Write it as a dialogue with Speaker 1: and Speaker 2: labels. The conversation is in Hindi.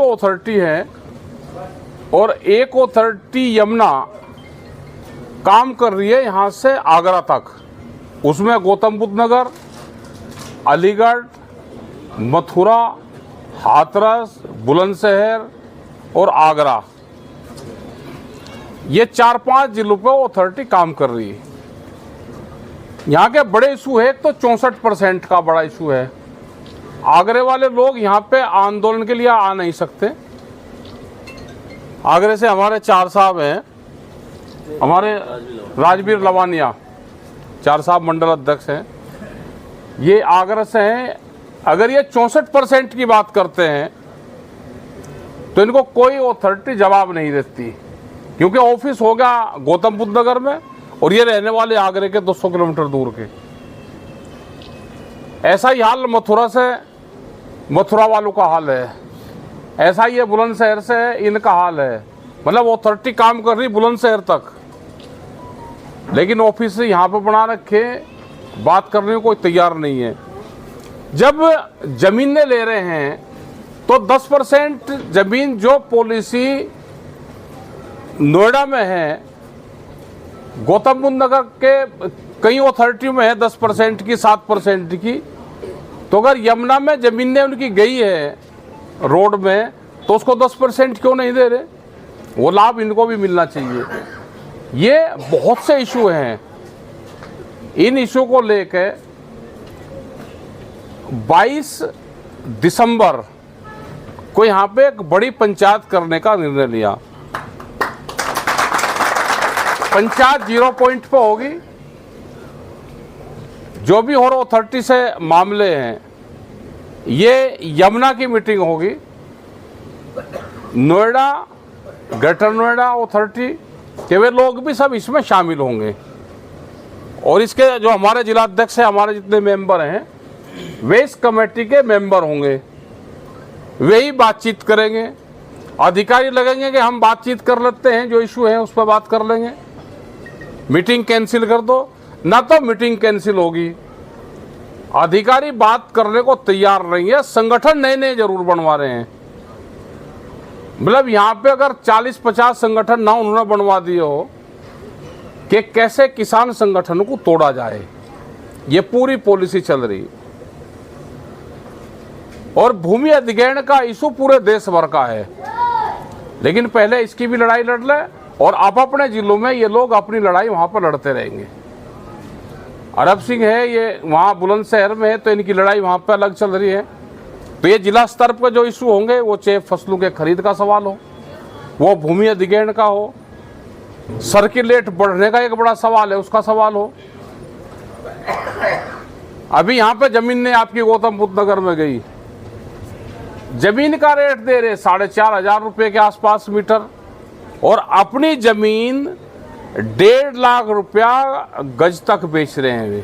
Speaker 1: पे अथॉरिटी है और एक अथॉरिटी यमुना काम कर रही है यहाँ से आगरा तक। उसमें गौतम बुद्ध नगर, अलीगढ़, मथुरा, हाथरस, बुलंदशहर और आगरा, ये 4-5 जिलों पे अथॉरिटी काम कर रही है। यहाँ के बड़े इशू है, एक तो 64% का बड़ा इशू है। आगरे वाले लोग यहाँ पे आंदोलन के लिए आ नहीं सकते। आगरे से हमारे 4 साहब हैं, हमारे राजवीर लवानिया 4 साहब मंडल अध्यक्ष हैं, ये आगरा से हैं। अगर ये 64% की बात करते हैं तो इनको कोई अथॉरिटी जवाब नहीं देती, क्योंकि ऑफिस हो गया गौतम बुद्ध नगर में और ये रहने वाले आगरे के 200 किलोमीटर दूर के। ऐसा ही हाल मथुरा से, मथुरा वालों का हाल है। ऐसा ही है बुलंदशहर से, इनका हाल है। मतलब अथॉरिटी काम कर रही बुलंदशहर तक, लेकिन ऑफिस यहाँ पे बना रखे, बात करने को कोई तैयार नहीं है। जब जमीनें ले रहे हैं तो 10% जमीन जो पॉलिसी नोएडा में है, गौतम बुद्ध नगर के कई अथॉरिटी में है 10% की, 7% की। तो अगर यमुना में जमीनें उनकी गई है रोड में, तो उसको 10% क्यों नहीं दे रहे? वो लाभ इनको भी मिलना चाहिए। ये बहुत से इशू हैं। इन इशू को लेकर 22 दिसंबर को यहाँ पे एक बड़ी पंचायत करने का निर्णय लिया। पंचायत 0 पॉइंट पे होगी। जो भी और अथॉरिटी से मामले हैं, ये यमुना की मीटिंग होगी। नोएडा, ग्रेटर नोएडा अथॉरिटी के वे लोग भी सब इसमें शामिल होंगे और इसके जो हमारे जिला अध्यक्ष हैं, हमारे जितने मेंबर हैं, वे इस कमेटी के मेंबर होंगे। वे ही बातचीत करेंगे। अधिकारी लगेंगे कि हम बातचीत कर लेते हैं, जो इशू है उस पर बात कर लेंगे, मीटिंग कैंसिल कर दो, ना तो मीटिंग कैंसिल होगी। अधिकारी बात करने को तैयार नहीं है। संगठन नए नए जरूर बनवा रहे हैं। मतलब यहाँ पे अगर 40-50 संगठन ना उन्होंने बनवा दिए हो कि कैसे किसान संगठनों को तोड़ा जाए, ये पूरी पॉलिसी चल रही। और भूमि अधिग्रहण का इशू पूरे देश भर का है, लेकिन पहले इसकी भी लड़ाई लड़ ले और आप अपने जिलों में ये लोग अपनी लड़ाई वहां पर लड़ते रहेंगे। अरब सिंह है, ये वहाँ बुलंदशहर में है, तो इनकी लड़ाई वहाँ पे अलग चल रही है। तो ये जिला स्तर पर जो इशू होंगे, वो चाहे फसलों के खरीद का सवाल हो, वो भूमि अधिग्रहण का हो, सर्किलेट बढ़ने का एक बड़ा सवाल है, उसका सवाल हो। अभी यहाँ पे जमीन ने आपकी गौतम बुद्ध नगर में गई, जमीन का रेट दे रहे 4,500 रुपये के आसपास मीटर, और अपनी जमीन 1.5 लाख रुपया गज तक बेच रहे हैं वे।